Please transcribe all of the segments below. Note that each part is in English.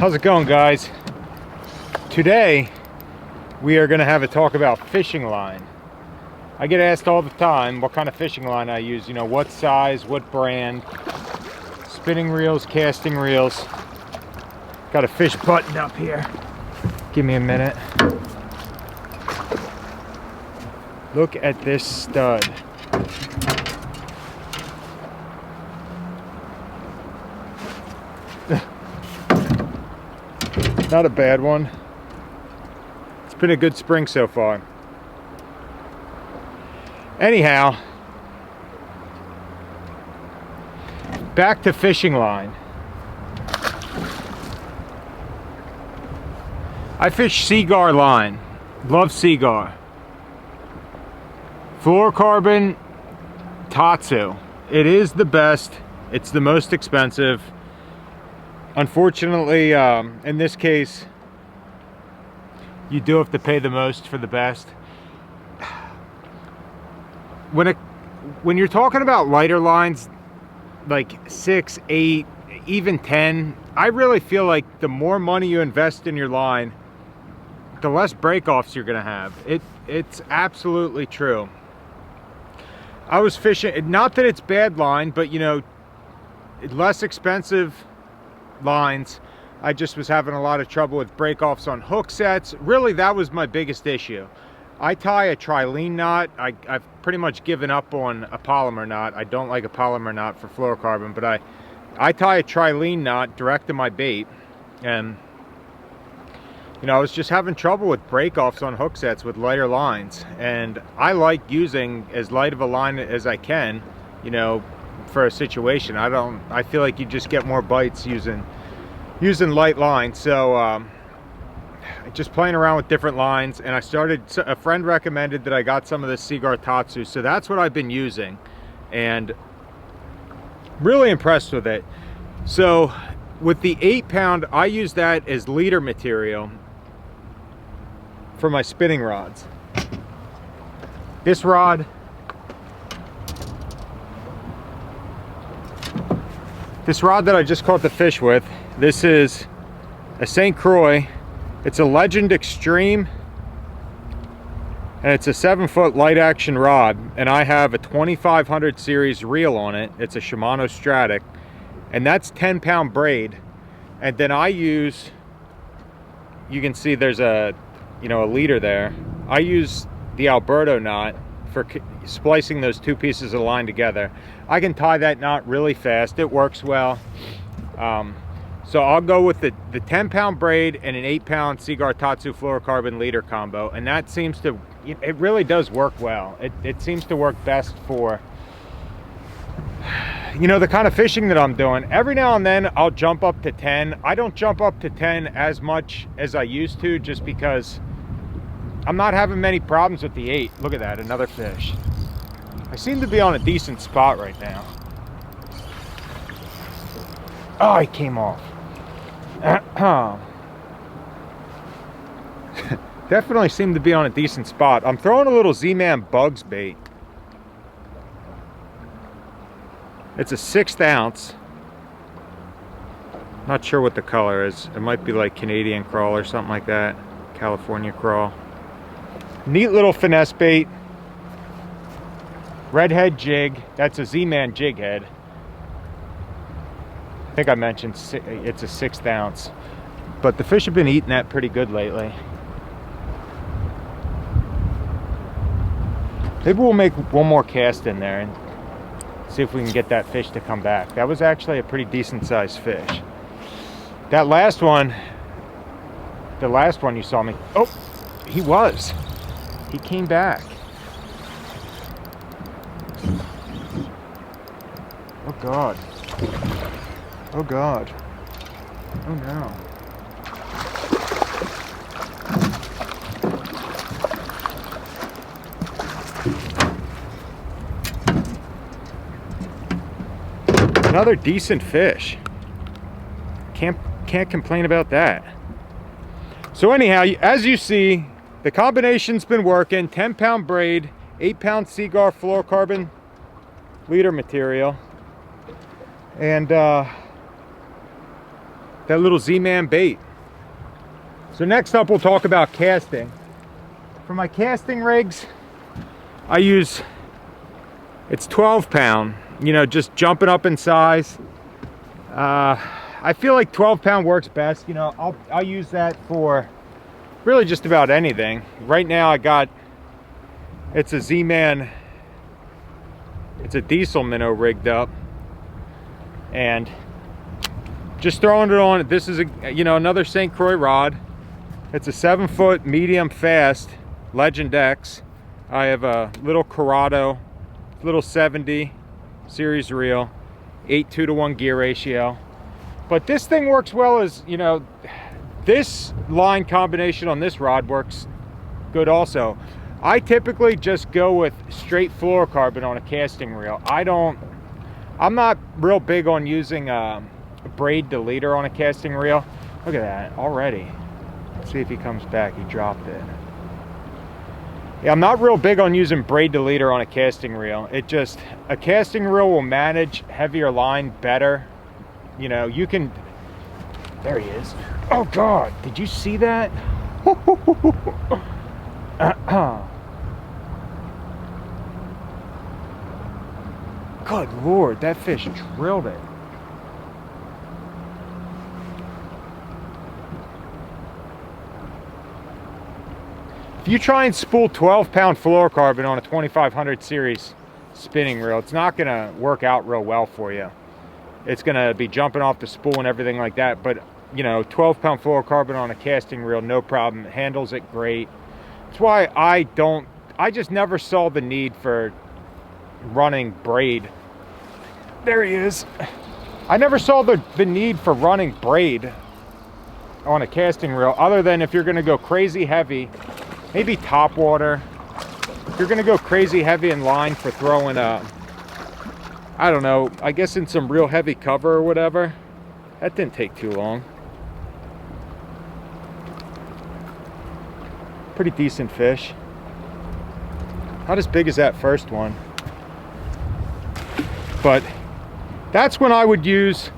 How's it going, guys? Today we are going to have a talk about fishing line. I get asked all the time what kind of fishing line I use, you know, what size, what brand, spinning reels, casting reels. Got a fish buttoned up here. Give me a minute. Look at this stud. Not a bad one. It's been a good spring so far. Anyhow, back to fishing line. I fish Seaguar line. Love Seaguar. Fluorocarbon Tatsu. It is the best. It's the most expensive. Unfortunately, in this case, you do have to pay the most for the best. When you're talking about lighter lines, like 6, 8, even 10, I really feel like the more money you invest in your line, the less break-offs you're gonna have. It's absolutely true. I was fishing, not that it's bad line, but you know, less expensive lines. I just was having a lot of trouble with break-offs on hook sets. Really, that was my biggest issue. I tie a trilene knot. I've pretty much given up on a polymer knot. I don't like a polymer knot for fluorocarbon, but I tie a trilene knot direct to my bait, and you know, I was just having trouble with break-offs on hook sets with lighter lines, and I like using as light of a line as I can, you know, for a situation. I feel like you just get more bites using light lines. So just playing around with different lines, and a friend recommended that I got some of this Seaguar Tatsu, so that's what I've been using, and really impressed with it. So with the 8-pound, I use that as leader material for my spinning rods. This rod, that I just caught the fish with, this is a St. Croix. It's a Legend Extreme, and it's a 7-foot light action rod, and I have a 2500 series reel on it. It's a Shimano Stratic, and that's 10-pound braid. And then I use, you can see there's a, you know, a leader there. I use the Alberto knot for splicing those two pieces of line together. I can tie that knot really fast. It works well. So I'll go with the 10-pound braid and an 8-pound Seaguar Tatsu fluorocarbon leader combo, and that seems to, it really does work well. It seems to work best for, you know, the kind of fishing that I'm doing. Every now and then I'll jump up to 10. I don't jump up to 10 as much as I used to, just because I'm not having many problems with the 8. Look at that, another fish. I seem to be on a decent spot right now. Oh, he came off. Definitely seem to be on a decent spot. I'm throwing a little Z-Man Bugs bait. It's a 1/6 ounce. Not sure what the color is. It might be like Canadian crawl or something like that. California crawl. Neat little finesse bait. Redhead jig. That's a Z-Man jig head. I think I mentioned it's a 1/6 ounce. But the fish have been eating that pretty good lately. Maybe we'll make one more cast in there and see if we can get that fish to come back. That was actually a pretty decent sized fish. That last one, the last one you saw me, oh, he came back. Oh God. Oh God. Oh no. Another decent fish. Can't complain about that. So anyhow, as you see, the combination's been working. 10-pound braid, 8-pound Seaguar fluorocarbon leader material, and the that little Z-Man bait. So next up, we'll talk about casting. For my casting rigs, I use, it's 12 pound, you know, just jumping up in size. I feel like 12 pound works best. You know, I'll use that for really just about anything. Right now I got, it's a Z-Man, it's a diesel minnow rigged up, and just throwing it on. This is a, you know, another St. Croix rod. It's a 7-foot medium fast Legend X. I have a little Corrado, little 70 series reel, 8:2-to-1 gear ratio. But this thing works well as, you know, this line combination on this rod works good also. I typically just go with straight fluorocarbon on a casting reel. I'm not real big on using a braid deleter on a casting reel. Look at that already. Let's see if he comes back. He dropped it. Yeah, I'm not real big on using braid deleter on a casting reel. It just, a casting reel will manage heavier line better. You know, you can, there he is. Oh God, did you see that? Good Lord, that fish drilled it. If you try and spool 12-pound fluorocarbon on a 2500 series spinning reel, it's not gonna work out real well for you. It's gonna be jumping off the spool and everything like that. But you know, 12-pound fluorocarbon on a casting reel, no problem. It handles it great. That's why I just never saw the need for running braid. There he is. I never saw the need for running braid on a casting reel, other than if you're gonna go crazy heavy, maybe top water. If you're gonna go crazy heavy in line for throwing a, I don't know, I guess in some real heavy cover or whatever. That didn't take too long. Pretty decent fish. Not as big as that first one. But that's when I would use,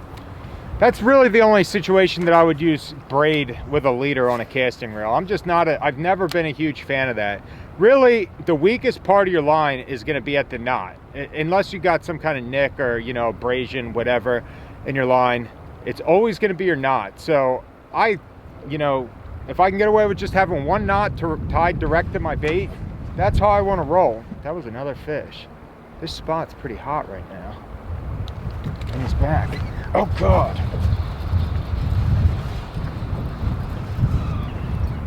that's really the only situation that I would use braid with a leader on a casting reel. I'm just not I've never been a huge fan of that. Really, the weakest part of your line is going to be at the knot. Unless you got some kind of nick or, you know, abrasion, whatever, in your line, it's always going to be your knot. So you know, if I can get away with just having one knot tied direct to my bait, that's how I want to roll. That was another fish. This spot's pretty hot right now. And he's back. Oh God.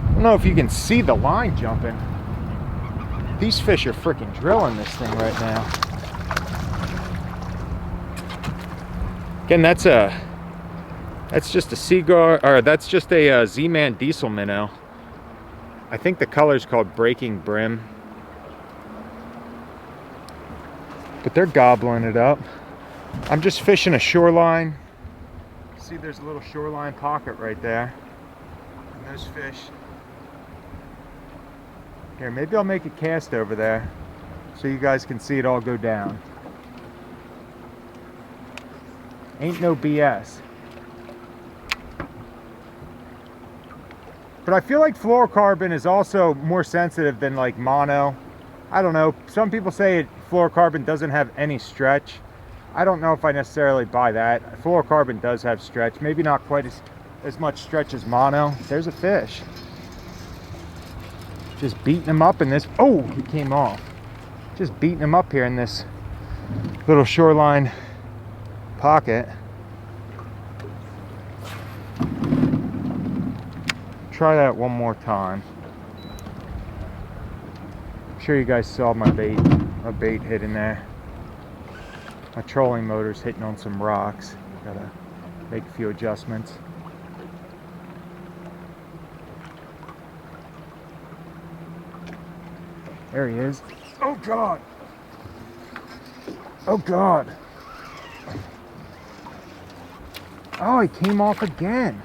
I don't know if you can see the line jumping. These fish are freaking drilling this thing right now. Again, that's just a Seaguar, or that's just a Z-Man diesel minnow. I think the color's called Breaking Brim. But they're gobbling it up. I'm just fishing a shoreline. See, there's a little shoreline pocket right there. And those fish. Here, maybe I'll make a cast over there so you guys can see it all go down. Ain't no BS. But I feel like fluorocarbon is also more sensitive than like mono. I don't know. Some people say fluorocarbon doesn't have any stretch. I don't know if I necessarily buy that. Fluorocarbon does have stretch. Maybe not quite as much stretch as mono. There's a fish. Just beating him up in this. Oh, he came off. Just beating him up here in this little shoreline pocket. Try that one more time. I'm sure you guys saw my bait hit in there. My trolling motor's hitting on some rocks. Gotta make a few adjustments. There he is. Oh God! Oh God! Oh, he came off again.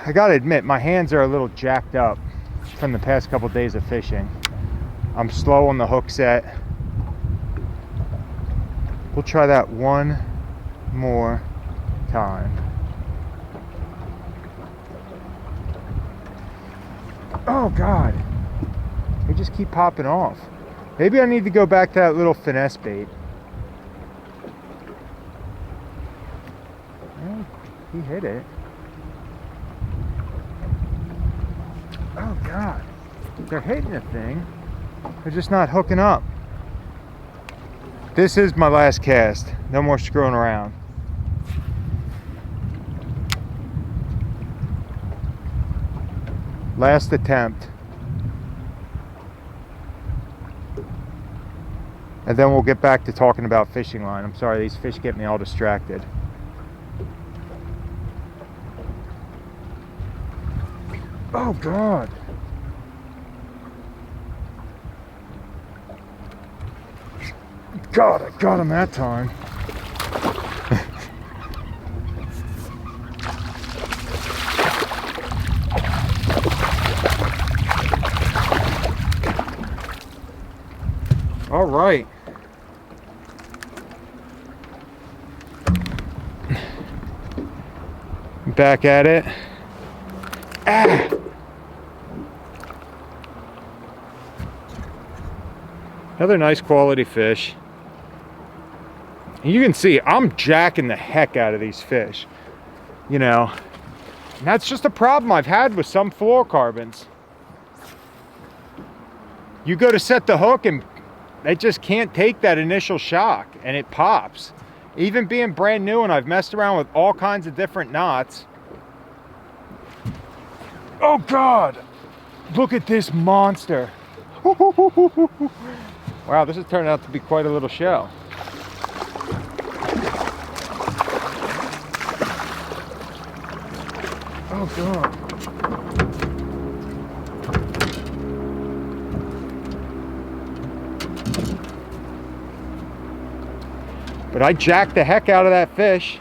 I gotta admit, my hands are a little jacked up from the past couple days of fishing. I'm slow on the hook set. We'll try that one more time. Oh God, they just keep popping off. Maybe I need to go back to that little finesse bait. Well, he hit it. Oh God, they're hitting the thing. They're just not hooking up. This is my last cast. No more screwing around. Last attempt. And then we'll get back to talking about fishing line. I'm sorry, these fish get me all distracted. Oh God. God, I got him that time. All right. Back at it. Ah! Another nice quality fish. And you can see I'm jacking the heck out of these fish. You know, and that's just a problem I've had with some fluorocarbons. You go to set the hook and they just can't take that initial shock and it pops. Even being brand new, and I've messed around with all kinds of different knots. Oh God, look at this monster. Wow, this has turned out to be quite a little show. Oh God. But I jacked the heck out of that fish.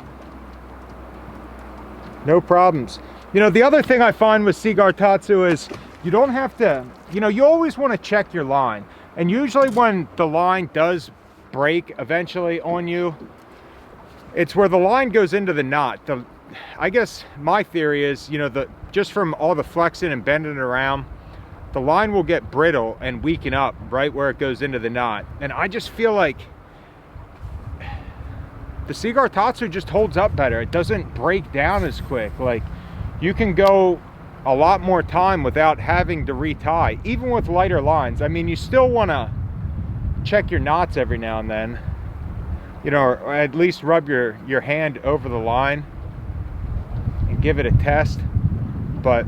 No problems. You know, the other thing I find with Seaguar Tatsu is you don't have to, you know, you always want to check your line. And usually when the line does break eventually on you, it's where the line goes into the knot. I guess my theory is, you know, just from all the flexing and bending it around, the line will get brittle and weaken up right where it goes into the knot. And I just feel like the Seaguar Tatsu just holds up better. It doesn't break down as quick. Like, you can go a lot more time without having to retie, even with lighter lines. I mean, you still want to check your knots every now and then, you know, or at least rub your hand over the line and give it a test. But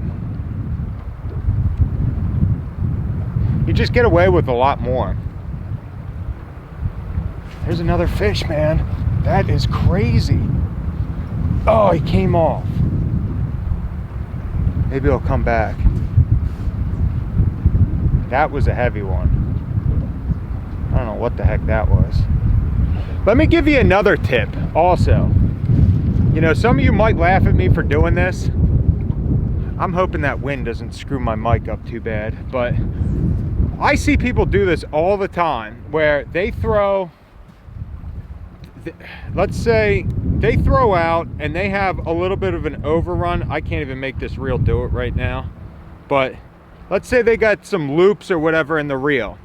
you just get away with a lot more. There's another fish, man. That is crazy. Oh, he came off. Maybe he'll come back. That was a heavy one. I don't know what the heck that was. Let me give you another tip also. You know, some of you might laugh at me for doing this. I'm hoping that wind doesn't screw my mic up too bad, but I see people do this all the time where they throw, let's say they throw out and they have a little bit of an overrun. I can't even make this reel do it right now, but let's say they got some loops or whatever in the reel.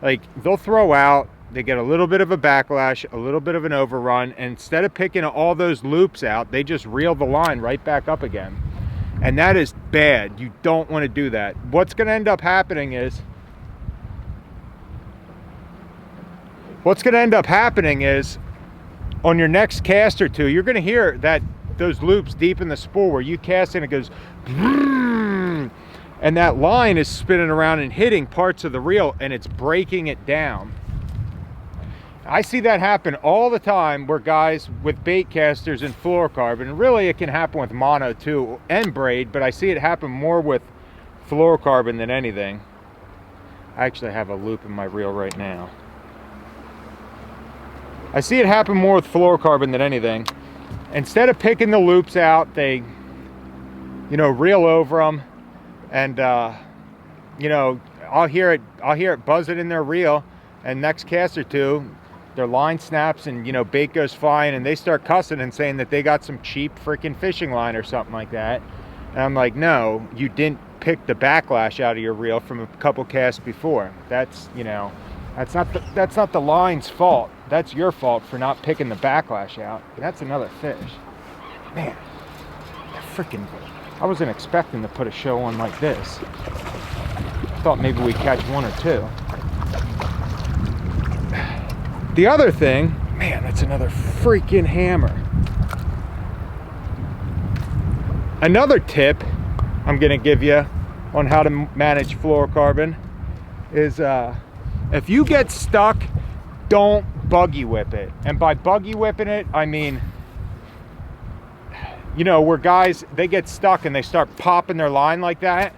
Like, they'll throw out, they get a little bit of a backlash, a little bit of an overrun, and instead of picking all those loops out, they just reel the line right back up again. And that is bad. You don't want to do that. What's going to end up happening is on your next cast or two, you're going to hear that those loops deep in the spool where you cast and it goes, and that line is spinning around and hitting parts of the reel and it's breaking it down. I see that happen all the time where guys with bait casters and fluorocarbon, really it can happen with mono too and braid, but I see it happen more with fluorocarbon than anything. I actually have a loop in my reel right now. I see it happen more with fluorocarbon than anything. Instead of picking the loops out, they, you know, reel over them, and you know, I'll hear it buzzing in their reel, and next cast or two, their line snaps and, you know, bait goes flying, and they start cussing and saying that they got some cheap freaking fishing line or something like that. And I'm like, no, you didn't pick the backlash out of your reel from a couple casts before. That's, you know, that's not the line's fault. That's your fault for not picking the backlash out. That's another fish. Man, freaking, I wasn't expecting to put a show on like this. I thought maybe we'd catch one or two. The other thing, man, that's another freaking hammer. Another tip I'm gonna give you on how to manage fluorocarbon is if you get stuck, don't buggy whip it. And by buggy whipping it, I mean, you know, where guys, they get stuck and they start popping their line like that,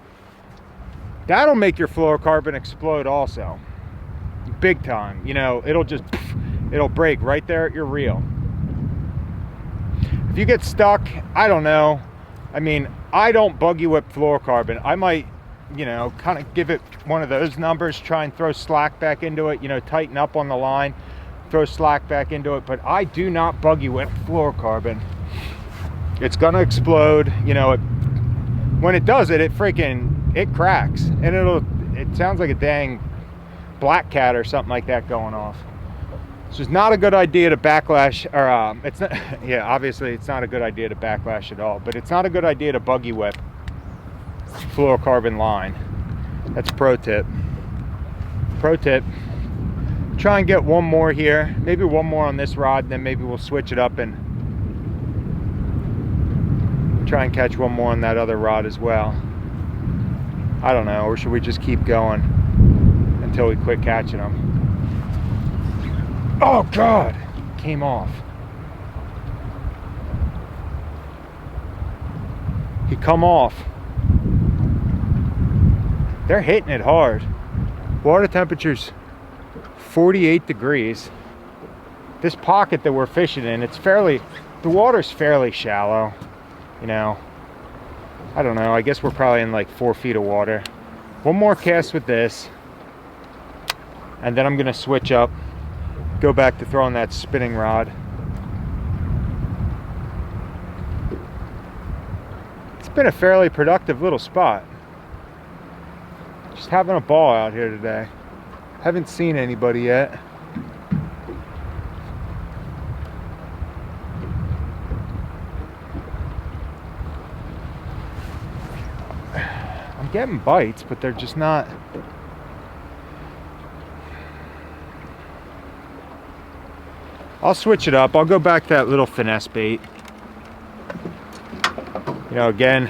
that'll make your fluorocarbon explode also. Big time. You know, it'll break right there at your reel. If you get stuck, I don't know. I mean, I don't buggy whip fluorocarbon. I might, you know, kind of give it one of those numbers, try and throw slack back into it, you know, tighten up on the line, throw slack back into it, but I do not buggy whip fluorocarbon. It's gonna explode, you know. When it does it, it cracks, and it sounds like a dang black cat or something like that going off. It's just not a good idea to backlash, or it's not, yeah, obviously it's not a good idea to backlash at all, but it's not a good idea to buggy whip fluorocarbon line. That's pro tip. Pro tip. Try and get one more here, maybe one more on this rod, and then maybe we'll switch it up and try and catch one more on that other rod as well. I don't know, or should we just keep going until we quit catching them? Oh God, came off. He come off. They're hitting it hard. Water temperature's 48 degrees. This pocket that we're fishing in, the water's fairly shallow, you know. I don't know, I guess we're probably in like 4 feet of water. One more cast with this, and then I'm gonna switch up, go back to throwing that spinning rod. It's been a fairly productive little spot. Just having a ball out here today. Haven't seen anybody yet. I'm getting bites, but they're just not. I'll switch it up. I'll go back to that little finesse bait. You know, again,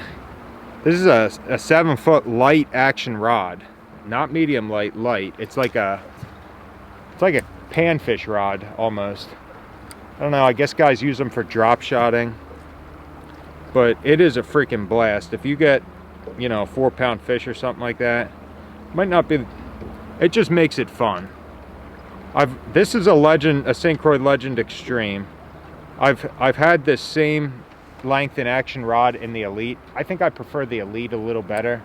this is a 7-foot light action rod, not medium light, light. It's like a panfish rod almost. I don't know, I guess guys use them for drop shotting, but it is a freaking blast. If you get, you know, a 4-pound fish or something like that, might not be, it just makes it fun. This is a Legend, a St. Croix Legend Extreme. I've had this same length and action rod in the Elite. I think I prefer the Elite a little better,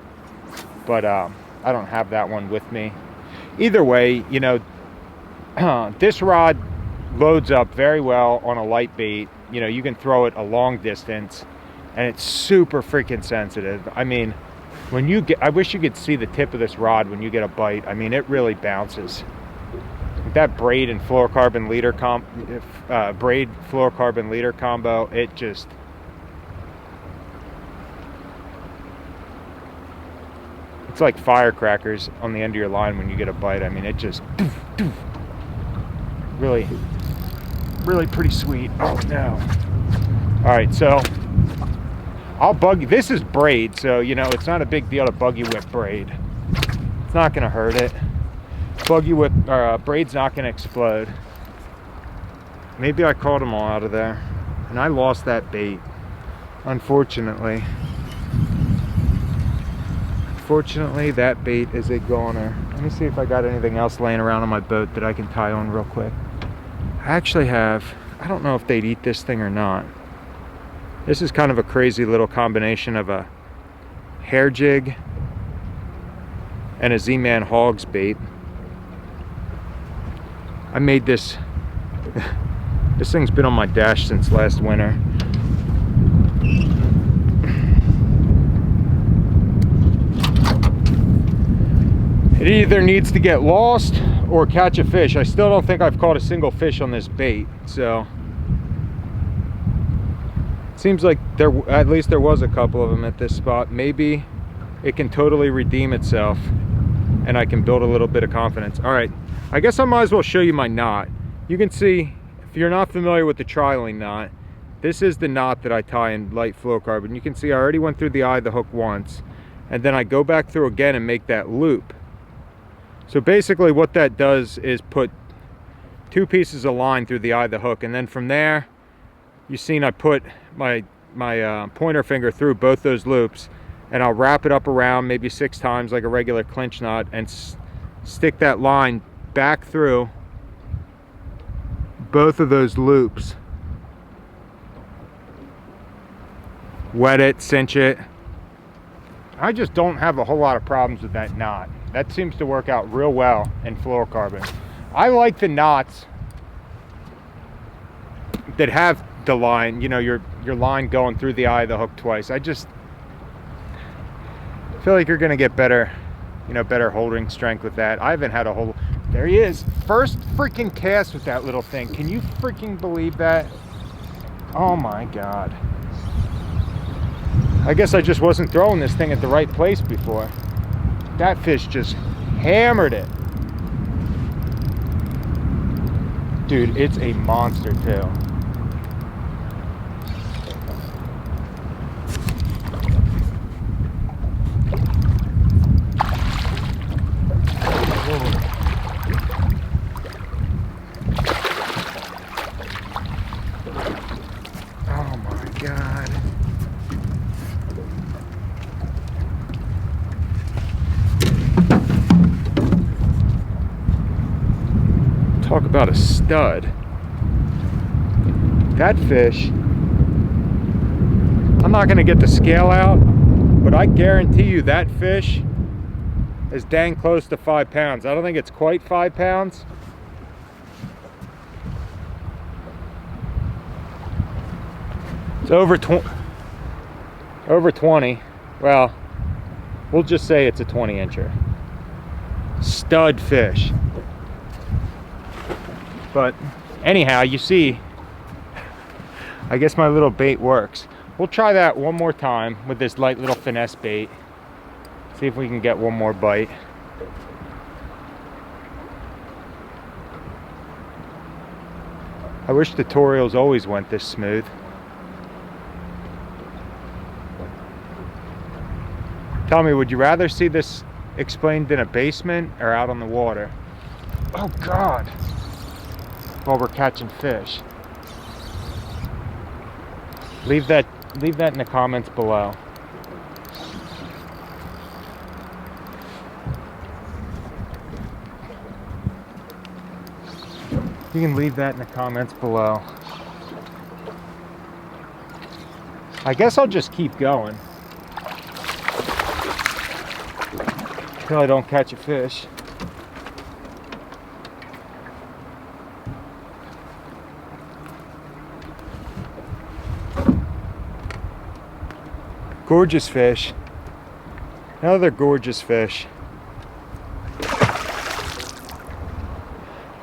but I don't have that one with me. Either way, you know, this rod loads up very well on a light bait. You know, you can throw it a long distance, and it's super freaking sensitive. I mean, when you get, I wish you could see the tip of this rod when you get a bite. I mean, it really bounces. That braid and fluorocarbon leader braid fluorocarbon leader combo, it just, it's like firecrackers on the end of your line when you get a bite. I mean, it just really pretty sweet. Oh no. All right, so I'll buggy, this is braid, so you know, it's not a big deal to buggy whip braid. It's not gonna hurt it. Buggy whip, or braid's not gonna explode. Maybe I caught them all out of there, and I lost that bait, unfortunately. Unfortunately, that bait is a goner. Let me see if I got anything else laying around on my boat that I can tie on real quick. I actually have, I don't know if they'd eat this thing or not. This is kind of a crazy little combination of a hair jig and a Z-Man Hogs bait. I made this, this thing's been on my dash since last winter. It either needs to get lost or catch a fish. I still don't think I've caught a single fish on this bait, so it seems like at least there was a couple of them at this spot. Maybe it can totally redeem itself and I can build a little bit of confidence. All right, I guess I might as well show you my knot. You can see, if you're not familiar with the tri-lane knot, this is the knot that I tie in light fluorocarbon. You can see I already went through the eye of the hook once, and then I go back through again and make that loop. So basically what that does is put 2 pieces of line through the eye of the hook, and then from there, you've seen I put my pointer finger through both those loops, and I'll wrap it up around maybe 6 times like a regular clinch knot and stick that line back through both of those loops. Wet it, cinch it. I just don't have a whole lot of problems with that knot. That seems to work out real well in fluorocarbon. I like the knots that have the line, you know, your line going through the eye of the hook twice. I just feel like you're gonna get better, you know, better holding strength with that. I haven't had a whole, there he is. First freaking cast with that little thing. Can you freaking believe that? Oh my God. I guess I just wasn't throwing this thing at the right place before. That fish just hammered it. Dude, it's a monster too. Oh my God. Talk about a stud. That fish, I'm not going to get the scale out, but I guarantee you that fish is dang close to 5 pounds. I don't think it's quite 5 pounds. It's over 20. Well, we'll just say it's a 20-incher. Stud fish. But anyhow, you see, I guess my little bait works. We'll try that one more time with this light little finesse bait. See if we can get one more bite. I wish tutorials always went this smooth. Tell me, would you rather see this explained in a basement or out on the water? Oh God. While we're catching fish. Leave that in the comments below. You can leave that in the comments below. I guess I'll just keep going until I don't catch a fish. Gorgeous fish. Another gorgeous fish.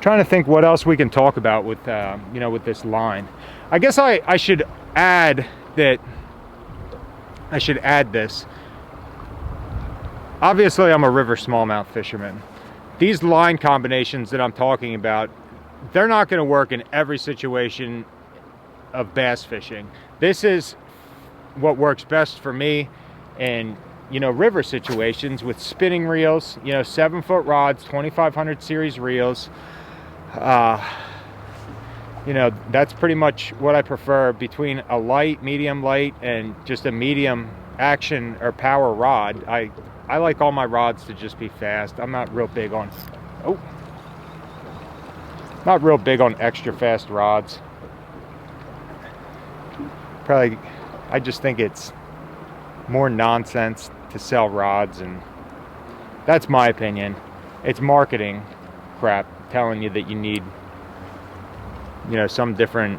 Trying to think what else we can talk about with you know, with this line. I guess I should add that. I should add this. Obviously, I'm a river smallmouth fisherman. These line combinations that I'm talking about, they're not going to work in every situation of bass fishing. This is what works best for me in, you know, river situations with spinning reels, you know, 7-foot rods, 2500 series reels. You know, that's pretty much what I prefer between a light, medium light, and just a medium action or power rod. I like all my rods to just be fast. I'm not real big on, not real big on extra fast rods. Probably, I just think it's more nonsense to sell rods, and that's my opinion. It's marketing crap telling you that you need, you know, some different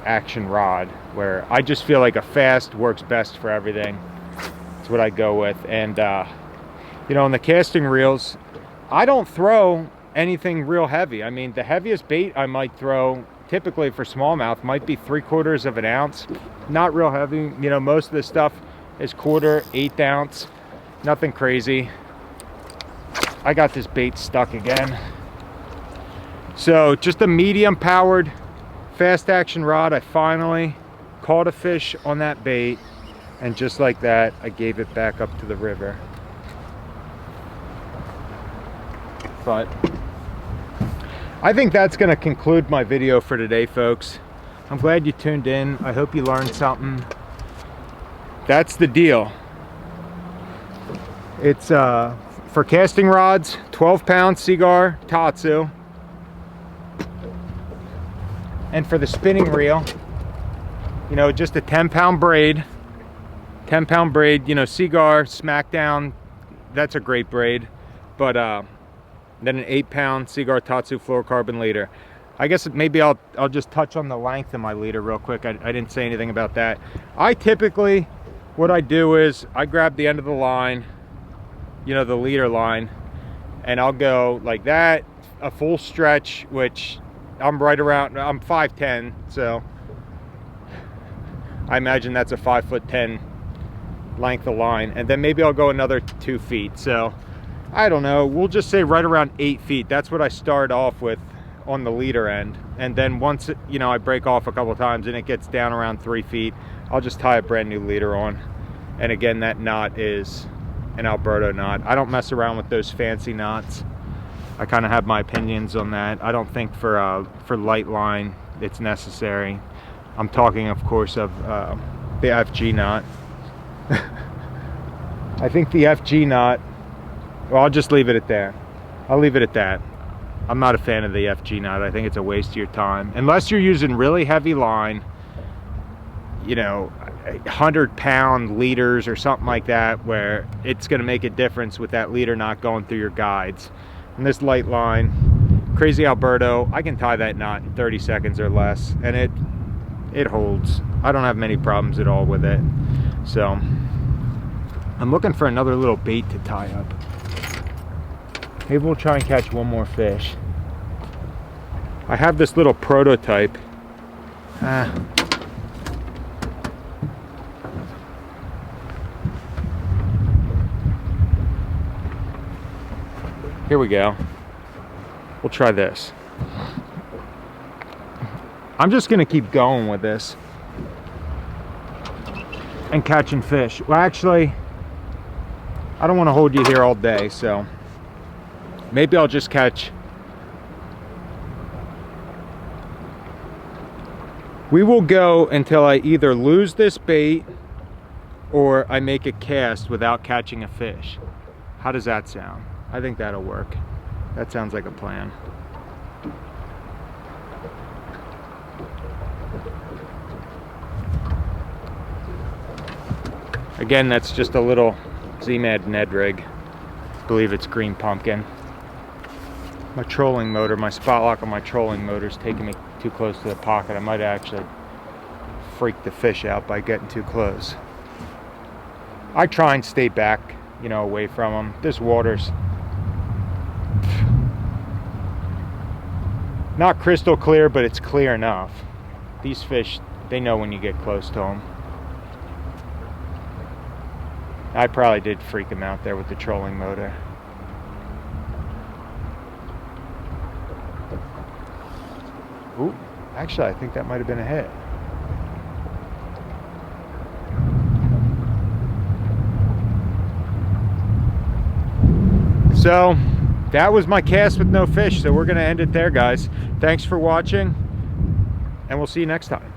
action rod, where I just feel like a fast works best for everything. That's what I go with. And you you know, on the casting reels, I don't throw anything real heavy. I mean, the heaviest bait I might throw typically for smallmouth might be 3/4 of an ounce. Not real heavy. You know, most of this stuff is 1/4, 1/8 ounce. Nothing crazy. I got this bait stuck again. So just a medium powered fast action rod. I finally caught a fish on that bait, and just like that, I gave it back up to the river. But I think that's going to conclude my video for today, folks. I'm glad you tuned in. I hope you learned something. That's the deal. It's for casting rods, 12-pound Seaguar Tatsu. And for the spinning reel, you know, just a 10-pound braid. 10-pound braid, you know, Seaguar Smackdown, that's a great braid. But then an 8-pound Seaguar Tatsu fluorocarbon leader. I guess maybe I'll just touch on the length of my leader real quick. I didn't say anything about that. I typically, what I do is I grab the end of the line, you know, the leader line, and I'll go like that, a full stretch, which I'm right around, I'm 5'10", so I imagine that's a 5'10" length of line, and then maybe I'll go another 2 feet. So I don't know, we'll just say right around 8 feet. That's what I start off with on the leader end, and then once, you know, I break off a couple times and it gets down around 3 feet, I'll just tie a brand new leader on. And again, that knot is an Alberto knot. I don't mess around with those fancy knots. I kind of have my opinions on that. I don't think for light line it's necessary. I'm talking, of course, of the FG knot. I think the FG knot, well, I'll just leave it at that. I'll leave it at that. I'm not a fan of the FG knot. I think it's a waste of your time. Unless you're using really heavy line, you know, 100-pound leaders or something like that, where it's going to make a difference with that leader not going through your guides. And this light line, Crazy Alberto, I can tie that knot in 30 seconds or less, and it holds. I don't have many problems at all with it. So I'm looking for another little bait to tie up. Maybe we'll try and catch one more fish. I have this little prototype. Here we go. We'll try this. I'm just gonna keep going with this and catching fish. Well, actually, I don't want to hold you here all day, so maybe I'll just catch. We will go until I either lose this bait or I make a cast without catching a fish. How does that sound? I think that'll work. That sounds like a plan. Again, that's just a little Z-Mad Ned rig. I believe it's green pumpkin. My trolling motor, my spot lock on my trolling motor is taking me too close to the pocket. I might actually freak the fish out by getting too close. I try and stay back, you know, away from them. This water's not crystal clear, but it's clear enough. These fish, they know when you get close to them. I probably did freak him out there with the trolling motor. Ooh, actually, I think that might have been a hit. So that was my cast with no fish. So we're going to end it there, guys. Thanks for watching, and we'll see you next time.